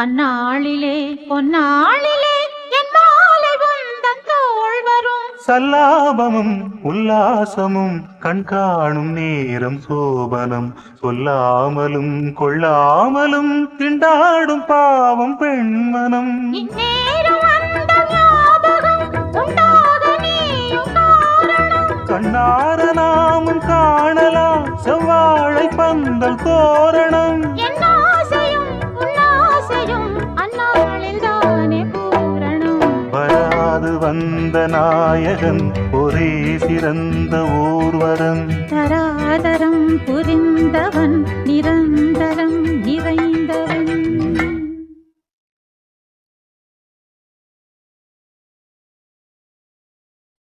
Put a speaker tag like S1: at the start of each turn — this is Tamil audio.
S1: அந்நாளிலே பொன்னாளிலே என் மாலை உந்தன் தோள் வரும்.
S2: சல்லாபமும் உல்லாசமும் கண்காணும் நேரம் சோபனம். சொல்லாமலும் கொள்ளாமலும் திண்டாடும் பாவம் பெண்மனம்.
S1: இந்நேரம் அந்த ஞாபகம் உண்டாக நீயும் காரணம்.
S2: கண்ணார நாமும் காணலாம் செவ்வாழை பந்தல் தோரணம்.
S1: என் ஆசையும் உன்னாசையும் அந்நாளில் தானே பூரணம்.
S2: வராது வந்த நாயகன் ஒரே சிறந்த ஊர்வரன்.
S1: தராதரம் புரிந்தவன் நிரந்தரம் இறை